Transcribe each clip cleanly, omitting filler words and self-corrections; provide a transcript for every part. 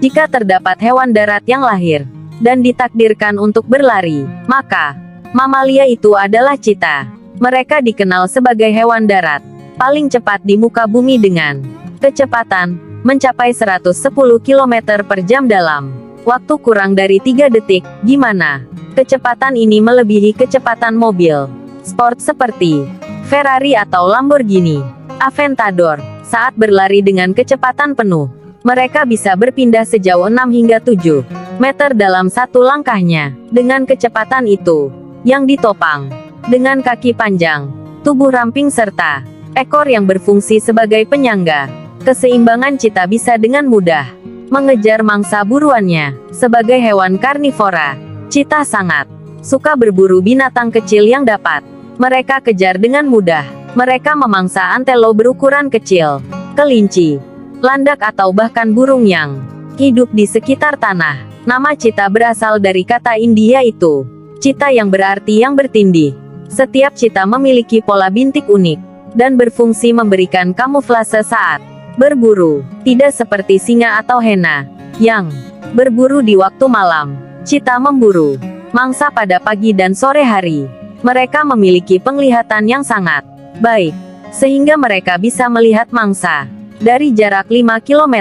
Jika terdapat hewan darat yang lahir dan ditakdirkan untuk berlari, maka mamalia itu adalah cheetah. Mereka dikenal sebagai hewan darat paling cepat di muka bumi dengan kecepatan mencapai 110 km per jam dalam waktu kurang dari 3 detik. Gimana? Kecepatan ini melebihi kecepatan mobil sport seperti Ferrari atau Lamborghini Aventador. Saat berlari dengan kecepatan penuh, mereka bisa berpindah sejauh 6 hingga 7 meter dalam satu langkahnya. Dengan kecepatan itu, yang ditopang dengan kaki panjang, tubuh ramping serta ekor yang berfungsi sebagai penyangga, keseimbangan cheetah bisa dengan mudah mengejar mangsa buruannya. Sebagai hewan karnivora, cheetah sangat suka berburu binatang kecil yang dapat mereka kejar dengan mudah. Mereka memangsa antelope berukuran kecil, kelinci, landak atau bahkan burung yang hidup di sekitar tanah. Nama cheetah berasal dari kata India itu, cheetah yang berarti yang bertindih. Setiap cheetah memiliki pola bintik unik dan berfungsi memberikan kamuflase saat berburu. Tidak seperti singa atau hena yang berburu di waktu malam. Cheetah memburu mangsa pada pagi dan sore hari. Mereka memiliki penglihatan yang sangat baik, sehingga mereka bisa melihat mangsa dari jarak 5 km.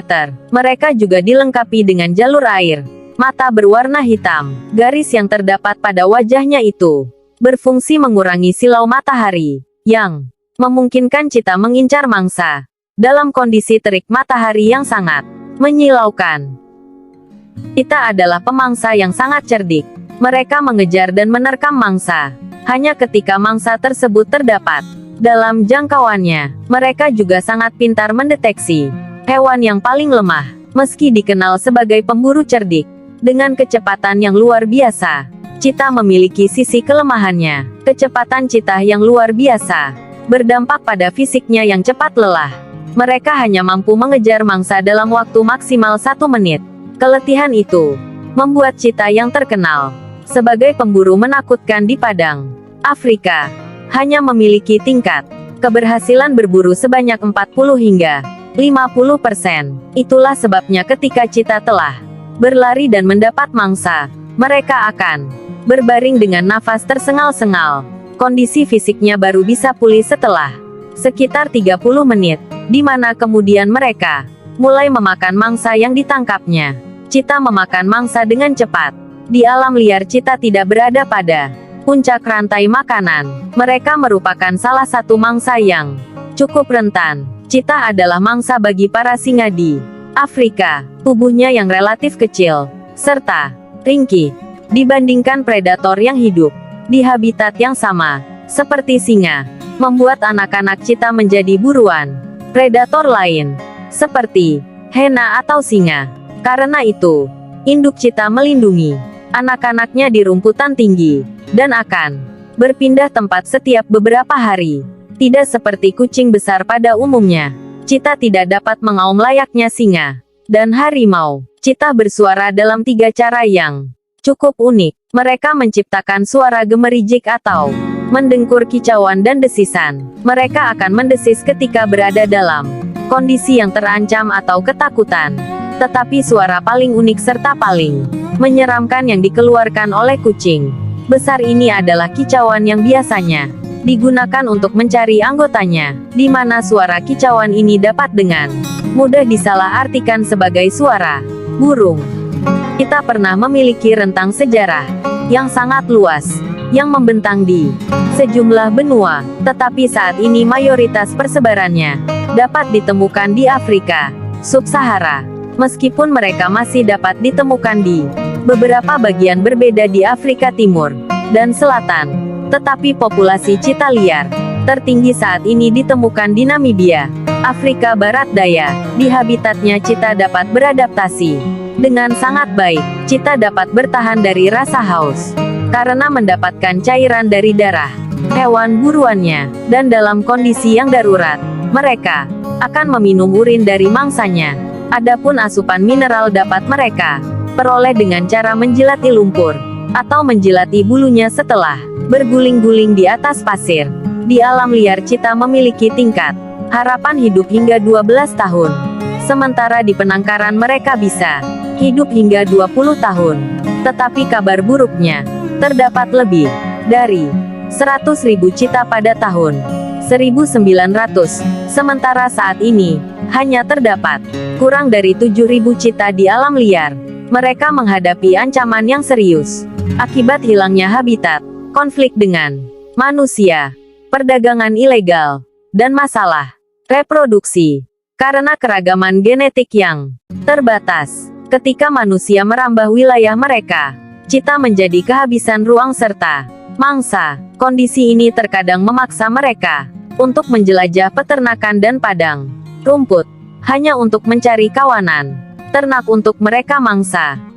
Mereka juga dilengkapi dengan jalur air mata berwarna hitam. Garis yang terdapat pada wajahnya itu berfungsi mengurangi silau matahari, yang memungkinkan cheetah mengincar mangsa dalam kondisi terik matahari yang sangat menyilaukan. Cheetah adalah pemangsa yang sangat cerdik. Mereka mengejar dan menerkam mangsa hanya ketika mangsa tersebut terdapat dalam jangkauannya. Mereka juga sangat pintar mendeteksi hewan yang paling lemah. Meski dikenal sebagai pemburu cerdik dengan kecepatan yang luar biasa, cheetah memiliki sisi kelemahannya. Kecepatan cheetah yang luar biasa berdampak pada fisiknya yang cepat lelah. Mereka hanya mampu mengejar mangsa dalam waktu maksimal 1 menit. Keletihan itu membuat cheetah yang terkenal sebagai pemburu menakutkan di padang Afrika hanya memiliki tingkat keberhasilan berburu sebanyak 40 hingga 50%. Itulah sebabnya ketika cheetah telah berlari dan mendapat mangsa, mereka akan berbaring dengan nafas tersengal-sengal. Kondisi fisiknya baru bisa pulih setelah sekitar 30 menit, di mana kemudian mereka mulai memakan mangsa yang ditangkapnya. Cheetah memakan mangsa dengan cepat. Di alam liar, cheetah tidak berada pada puncak rantai makanan. Mereka merupakan salah satu mangsa yang cukup rentan. Cheetah adalah mangsa bagi para singa di Afrika. Tubuhnya yang relatif kecil, serta ringkih, dibandingkan predator yang hidup di habitat yang sama, seperti singa, membuat anak-anak cheetah menjadi buruan predator lain, seperti hena atau singa. Karena itu, induk cheetah melindungi anak-anaknya di rumputan tinggi, dan akan berpindah tempat setiap beberapa hari. Tidak seperti kucing besar pada umumnya, cheetah tidak dapat mengaum layaknya singa dan harimau. Cheetah bersuara dalam 3 cara yang cukup unik. Mereka menciptakan suara gemerijik atau mendengkur kicauan dan desisan. Mereka akan mendesis ketika berada dalam kondisi yang terancam atau ketakutan. Tetapi suara paling unik serta paling menyeramkan yang dikeluarkan oleh kucing besar ini adalah kicauan yang biasanya digunakan untuk mencari anggotanya, di mana suara kicauan ini dapat dengan mudah disalahartikan sebagai suara burung. Kita pernah memiliki rentang sejarah yang sangat luas, yang membentang di sejumlah benua, tetapi saat ini mayoritas persebarannya dapat ditemukan di Afrika Sub-Sahara. Meskipun mereka masih dapat ditemukan di beberapa bagian berbeda di Afrika Timur dan Selatan, tetapi populasi cheetah liar tertinggi saat ini ditemukan di Namibia, Afrika Barat Daya. Di habitatnya cheetah dapat beradaptasi dengan sangat baik. Cheetah dapat bertahan dari rasa haus karena mendapatkan cairan dari darah hewan buruannya, dan dalam kondisi yang darurat, mereka akan meminum urin dari mangsanya. Adapun asupan mineral dapat mereka peroleh dengan cara menjilati lumpur atau menjilati bulunya setelah berguling-guling di atas pasir. Di alam liar, cheetah memiliki tingkat harapan hidup hingga 12 tahun. Sementara di penangkaran mereka bisa hidup hingga 20 tahun. Tetapi kabar buruknya, terdapat lebih dari 100.000 cita pada tahun 1900. Sementara saat ini, hanya terdapat kurang dari 7.000 cita di alam liar. Mereka menghadapi ancaman yang serius akibat hilangnya habitat, konflik dengan manusia, perdagangan ilegal, dan masalah reproduksi. Karena keragaman genetik yang terbatas, ketika manusia merambah wilayah mereka, cita menjadi kehabisan ruang serta mangsa. Kondisi ini terkadang memaksa mereka untuk menjelajah peternakan dan padang rumput, hanya untuk mencari kawanan ternak untuk mereka mangsa.